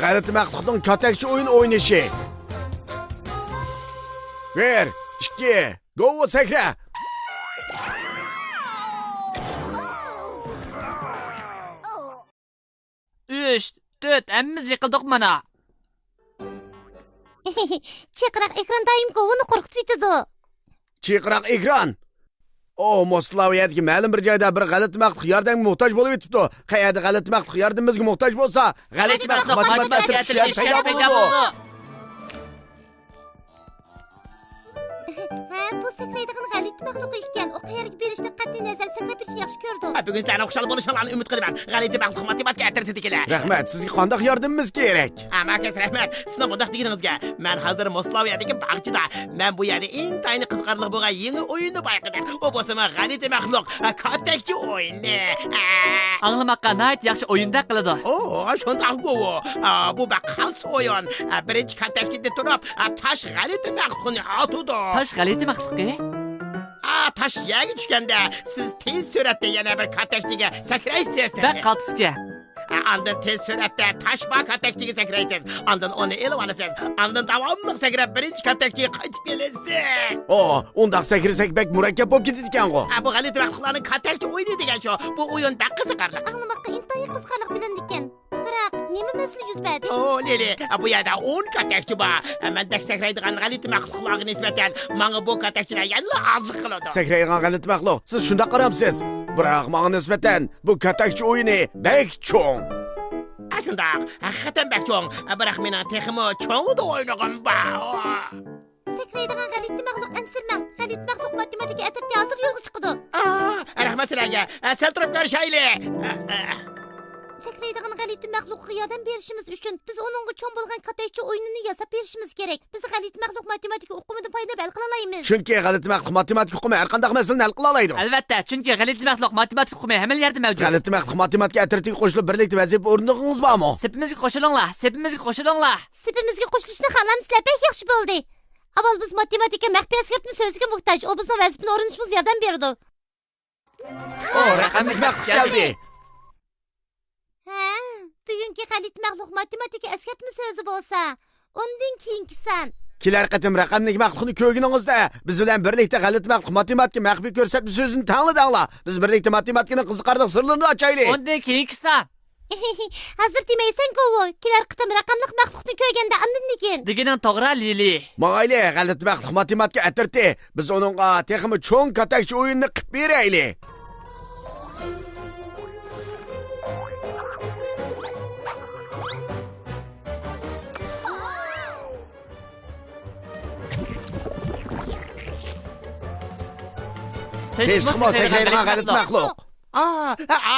G'alati maxluqning katakchi o'yin o'ynashi. 1, 2, go sakra. Üç, dört, emmimiz yıkıldık mana. Chaqiraq ekran doim govini qo'rqitib yetadi. Chaqiraq ekran. Moslaviyadagi ma'lum bir joyda bir g'alati maxluq yordamga muhtoj bo'lib yetibdi. Qayerda g'alati maxluq yordamimizga muhtoj bo'lsa, g'alati maxluq matematika paydo bo'ladi. Bu sakraydigan g'alati maxluq ekan. O qayerga berishni qat'iy nazar sakrab berish yaxshi ko'rdim. Bugun sizlarning xushal bo'lishinglarni umid qilaman. G'alati maxluq matematika atritidikilar. Rahmat, sizga qanday yordamimiz kerak? Amakas rahmat. Sizning bunday deganingizga. Men hozir Moslaviyadagi bog'chida, men bu yerda eng tayinli qiziqarli bo'lgan yangi o'yinni bayqadim. O bo'lsa g'alati maxluq katakchi o'yini. Anlamakka nayt yaxshi o'yinda qiladi. Shunday bu. Bu baqals o'yin. Birinchi katakchida turib, tash g'alati maxluqni otudi. Tash g'alati maxluqi? Taş yagi tushganda siz tez suratda yana bir katakchiga sakraysiz. Ben qaltisga. Andan tez suratda tashba katakchiga sakraysiz. Andan onu elib olasiz. Andan davomli sakrab birinchi katakchiga qaytib kelasiz. Undaq sakrasak bek murakkab bo'lib ketadi ekan-ku. Bu g'alati vaqtlarning katakchi o'yini degan shu. Bu o'yin bak qiziqarli. Anlamakka intayin qiziqarli bilan ekan. Biroq nima masala yuz berdi? Lili, bu yerda 10 katakchi bor. Men sakraydigan g'alati maxluqlarga nisbatan menga bu katakchilar yana ozlik qiladi. Sakraydigan g'alati maxluq. Siz shunda qaramsiz. Biroq menga nisbatan bu katakchi o'yini bek cho'ng. Shunday, haqiqatan bek cho'ng. Biroq mening texmi cho'ngda o'ynagim bor. Sakraydigan g'alati maxluq ansirmang. G'alati maxluq matematika atrofda hozir yo'lga chiqadi. Rahmat sizlarga. Sal turib ko'rishayli. Sakraydigan g'alati maxluqqa yordam berishimiz uchun biz onunga cho'ng bo'lgan katakchi o'yinini yasab berishimiz kerak. Biz g'alati maxluq matematika o'qimidan foyda hal qila olamiz. Chunki g'alati maxluq matematika o'qimi har qanday masalani hal qila oladi. Albatta, chunki g'alati maxluq matematika o'qimi hamma yerda mavjud. G'alati maxluq matematika atrofiga qo'shilib birlikda vazifa o'rnatgangiz bormi? Sepimizga qo'shilinglar, sepimizga qo'shilinglar. Sepimizga qo'shilishni xohlamizlar, bek yaxshi bo'ldi. Avval biz matematika maxfiy askartmi so'ziga muhtoj. O bizning vazifani o'rganishimizga yordam berdi. Raqamli maxluq keldi. Bugungi g'alati maxluq matematika askartmi so'zi bo'lsa, undan keyingisan. Kelar qatim raqamli maxluqni ko'rganingizda biz bilan birlikda g'alati maxluq matematika maxfiy ko'rsatma so'zini tanladinglar. Biz birlikda matematikaning qiziqarli sirlarini ochaylik. Undan keyingisan. Hozir demaysan-ku, kelar qatim raqamli maxluqni ko'rganda andan keyin. Deganing to'g'ri, Lili. Mayli, g'alati maxluq matematika atrti. Biz uningga texmi cho'ng katakchi o'yinni qilib beraylik. Teşkimat sakraydigan g'alati maxluq.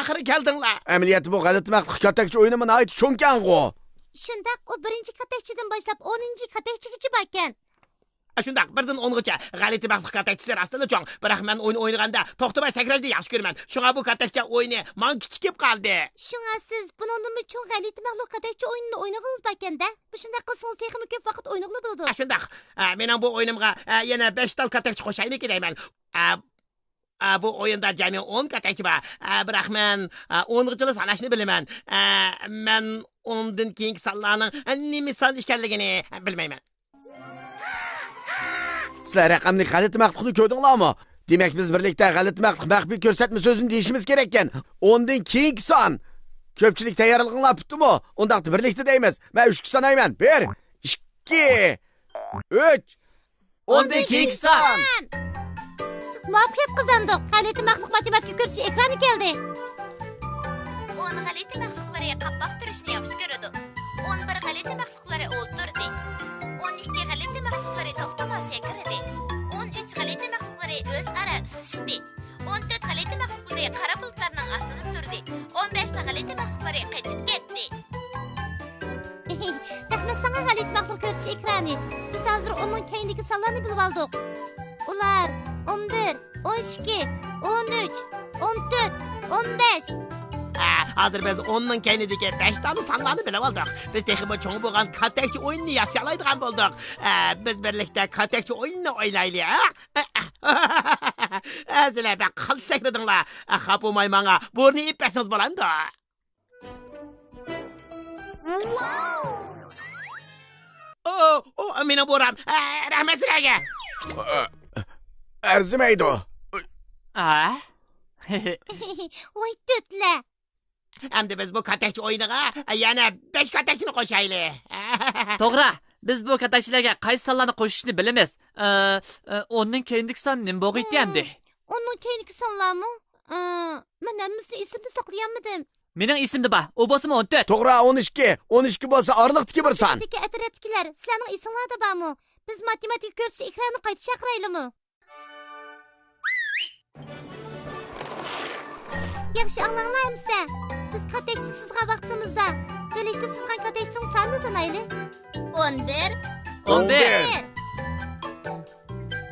Oxiri keldinglar. Amaliyotda bu g'alati maxluq katakchi o'yinini aytib cho'nkan-ku. Shundoq, u birinchi katakchidan boshlab 10-chi katakchigacha borgan. Shundoq, birdan 10gacha g'alati maxluq katakchisi rostida cho'ng. Biroq men o'yin o'ynaganda to'xtamay sakrashni yaxshi ko'raman. Shunga bu katakcha o'yini men kichikib qoldi. Shunga siz bundan cho'ng g'alati maxluq katakchi o'yinini o'ynagansiz bakanda, bu shunday qilsangiz texmi ko'p vaqt o'ynag'li bo'ladi. Shundoq, mening bu o'yinimga yana 5 tal katakchi qo'shaymi deyman. Bu o'yinda jami 10 katakchi bor. Biroq men 10gacha sanashni bilaman. Men undan keyingi sonlarning nima son ekanligini bilmayman. Sizlar raqamli g'alati maxluqni ko'rdinglarmi? Demak biz birlikda g'alati maxluq maxfiy ko'rsatma so'zini deyishimiz kerak ekan. Undan keyingi son. Ko'pchilik tayyorlig'inglar bitdimi? Undaqda birlikda deymiz. Men 3 sanayman. 1, 2, 3. Undan keyingi son. Muvaffaqiyat qozondik. G'alati maxluq matematika ko'rishi ekrani keldi. 10 g'alati maxluqlari qabbaq turishni yaxshi ko'radi. 11 g'alati maxluqlari o'ltirdi. 12 g'alati maxluqlari to'xtamay sakradi. 13 g'alati maxluqlari o'zaro usishdi. 14 g'alati maxluqlari qora bulutlarning ostida turdi. 15 g'alati maxluqlari qochib ketdi. Rahmat g'alati maxluq ko'rishi ekrani. Biz hozir onun keyindagi sonlarni bilib oldik. Ular 11, 12, 13, 14, 15. Hozir biz 10ning keynidagi 5 tani sonlarni bilib oldik. Biz texmi cho'ng bo'lgan katakchi o'yinni yasalaydigan bo'ldik. Biz birlikda katakchi o'yinni o'ynaylik, ha? Sizlar ben qalti sakradinglar. Xafa bo'lmay menga burni ip bersangiz bo'lamdi. Meni bo'ram. Rahmat sizlarga. Arzimaydi. Ha? Voy to'tla. Endi biz bu katakchi o'yiniga yana 5 katakchini qo'shaylik. To'g'ri. Biz bu katakchilarga qaysi sonlarni qo'shishni bilamiz. Onun keyindiki son nima bo'lg'iydi endi? Onun keyingi sonlarmi? Men hammasini esimda saqlayolmadim. Mening esimda bor. U bo'lsa 14. To'g'ri 12. 12 bo'lsa orliqdagi bir son. Matematika atrofdagilar, sizlarning esinglarda bormi? Biz matematika ko'rsa ekronni qayta chaqiraylikmi? Yaxshi anlanglar hamsa. Biz katakchi sizga vaqtimizda birlikda sizga katakchining sonini sanaylik. 11 11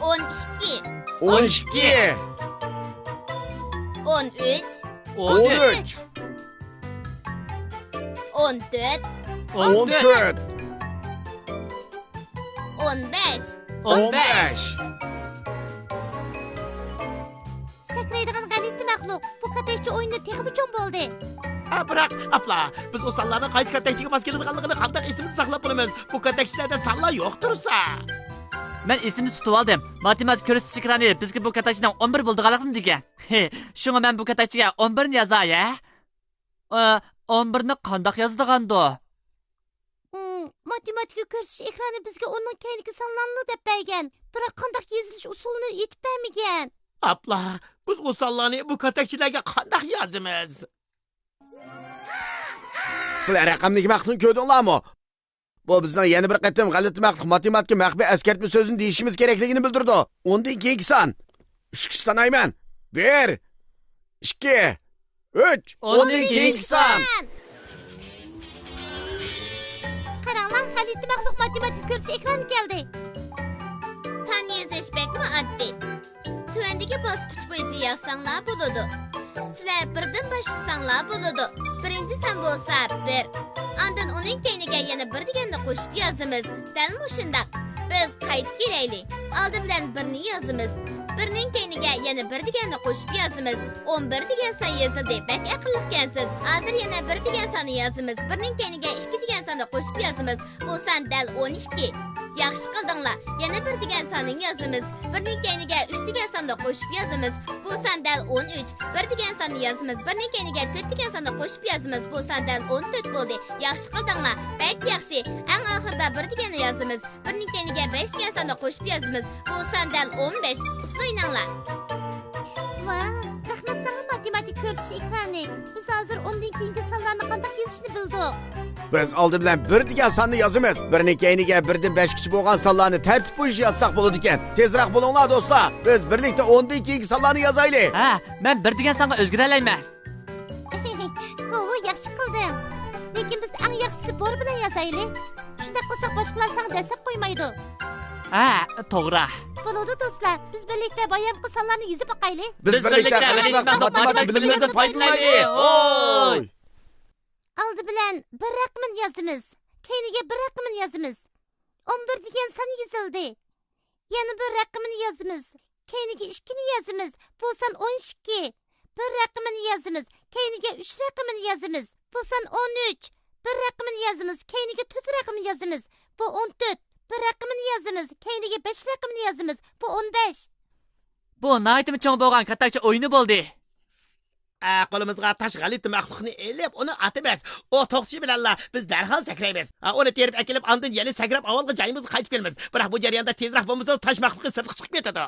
12 12 13 13 14 14 15 15 sakraydigan g'alati maxluq. Bu katakchi o'yini texmi cho'ng bo'ldi. Biroq apla, biz o sonlarni qaysi katakchiga mos keladiganligini qanday esimizda saqlab bo'lamiz? Bu katakchilarda sonlar yo'q tursa. Men esimni tutib oldim. Matematik ko'rsatish ekrani bizga bu katakchidan 11 bo'ldiganligini degan. Shunga men bu katakchiga 11 ni yozay, 11 ni qandoq yozdigando? Matematika ko'rsatish ekrani bizga onun keyingi sonlarni deb bergan. Biroq qandoq yozilish usulini aytib bermagan. Apla, biz o sonlarni bu katakchilarga qanday yozamiz? Sizlar raqamdagi maqtuni ko'rdinglarmi? Bu bizning yana bir qatim g'alati maqtuq matematika maxfiy askartma so'zini deyishimiz kerakligini bildirdi. Undan keyingi son 3 sanayman. 1 2 3 undan keyingi son. Qaranglar, g'alati maxluq matematika ko'rsatish ekrani keldi. Son yozish bekmi oddiy. Tuvandagi bosqich bo'yicha yozsanglar bo'ladi. Sizlar birdan boshlashsanglar bo'ladi. Birinchi son bo'lsa 1. Ondan uning keyiniga yana 1 deganni qo'shib yozamiz. Dal shundaq. Biz qaytib kelaylik. Oldi bilan 1 ni yozamiz. 1 ning keyiniga yana 1 deganni qo'shib yozamiz. 11 degan son yozildi. Bak aqllikansiz. Hozir yana 1 degan sonni yozamiz. 1 ning keyiniga 2 degan sonni qo'shib yozamiz. Bu son dal 12. Yaxshi qildinglar. Yana 1 degan sonni yozamiz. 1 ning keyiniga 3 degan sonni qo'shib yozamiz. Bu son dal 13. 1 degan sonni yozamiz. 1 ning keyiniga 4 degan sonni qo'shib yozamiz. Bu son dal 14 bo'ldi. Yaxshi qildinglar. Bak yaxshi. Eng oxirida 1 deganni yozamiz. 1 ning keyiniga 5 degan sonni qo'shib yozamiz. Bu son dal 15. Ustoynanglar. Vah, rahmat sana matematik ko'rsatish ekrani. Biz hozir ondan keyingi sonlarni qanday yozishni bildik. Biz oldi bilan 1 degan sonni yozamiz. 1 keyiniga 1dan 5gacha bo'lgan sonlarni tartib bo'yicha yozsak bo'ladi ekan. Tezroq bo'linglar do'stlar. Biz birlikda 10dan keyingi sonlarni yozaylik. Ha, men 1 degan songa o'zgaralayman. Qo'y, yaxshi qilding. Lekin biz eng yaxshisi bor bilan yozaylik. Shunda qilsak boshqalar sang desib qo'ymaydi. Ha, to'g'ri. Bo'ladi do'stlar, biz birlikda bayamqi sonlarni yozib boqaylik. Biz birlikda matematik bilimlaridan foydalanaylik. Oy! Oldi bilan bir raqamni yozamiz. Keyiniga bir raqamni yozamiz. 11 degan son yozildi. Yana bir raqamni yozamiz. Keyiniga 2 ni yozamiz. Bu son 12. Bir raqamni yozamiz. Keyiniga 3 raqamni yozamiz. Bu son 13. Bir raqamni yozamiz. Keyiniga 4 raqamni yozamiz. Bu 14. Bir raqamni yozamiz. Keyiniga 5 raqamni yozamiz. Bu 15. Bu naytimi cho'ng bo'lgan katakchi o'yini bo'ldi. Qo'limizga tash g'alati maxluqni elib, uni atamiz. O to'qchi bilanlar biz darhol sakraymiz. Uni terib akilib, ondan yana sakrab avvalgi joyimizga qaytib kelamiz. Biroq bu jarayonda tezroq bo'lmasa tash maxluqi sirtqa chiqib ketadi.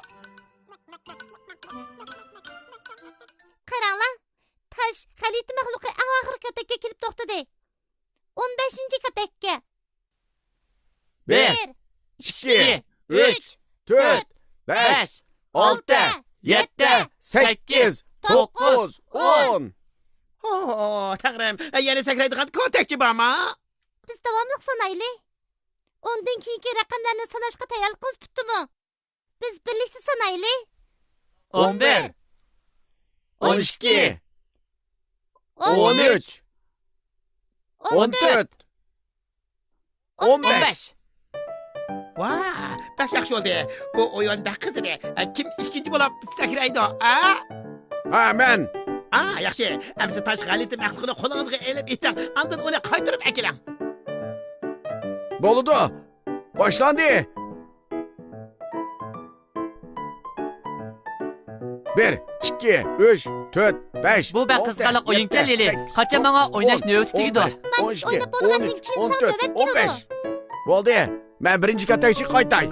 Qaranglar, tash g'alati maxluqi eng oxirgi katakka kelib to'xtadi. 15-katakka. 1 2 3 4 5 6 7 8 9 10. Taqrim, yana sakraydigan katakchi bormi? Biz davomli sanaylik. Ondan keyingi raqamlarni sanashga tayyorlik qilib tutdimi? Biz birlikda sanaylik. 11 12 13 14 15 15 Vay, bak yaxshi oldu. Bu oyun bak kızıdı. Kim ikkinchi bo'lib sakraydi? Ha, men. Yaxshi. Amsa tash g'alati mahluqni qo'lingizga elib eting. Andan uni qaytarib akilang. Bo'ldi. Boshlandi. 1, 2, 3, 4, 5. Bu ben kızgarlık oyun keleli. Kaça bana oynaş növbeti tegidi. Ben hiç oynab bo'lgandan keyin san navbat keladi. Bo'ldi. Men birinchi katakchi qaytay.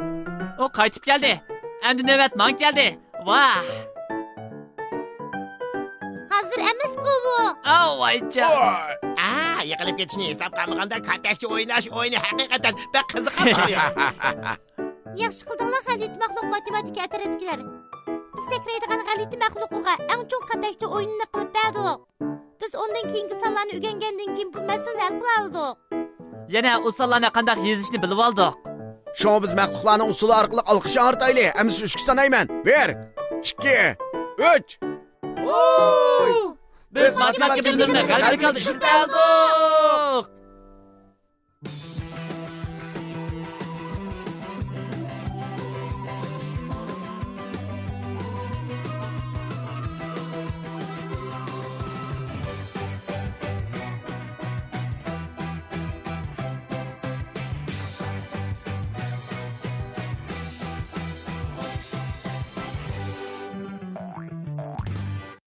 O qaytib keldi. Endi növbet man keldi. Vah. Hazır emas-ku bu. Vayca. Yiqilib ketishni hisob qilmaganda katakchi o'ynash o'yini haqiqatan bak qiziqarli. Yaxshi qildinglar g'alati maxluq matematika atratikilar. Biz sakraydigan g'alati maxluqiga eng cho'ng qatakchi o'yinini qilib berdik. Biz ondan keyingi sonlarni o'rgangandan keyin bu masalani hal qila oldik. Yana usullarni qanday yezishni bilib oldik. Şuna biz məxluqlarning usuli orqali alqış artayli. Emis 3 sanayman. 1, 2, 3. Biz matematika bilimini g'alati qilishni bildik.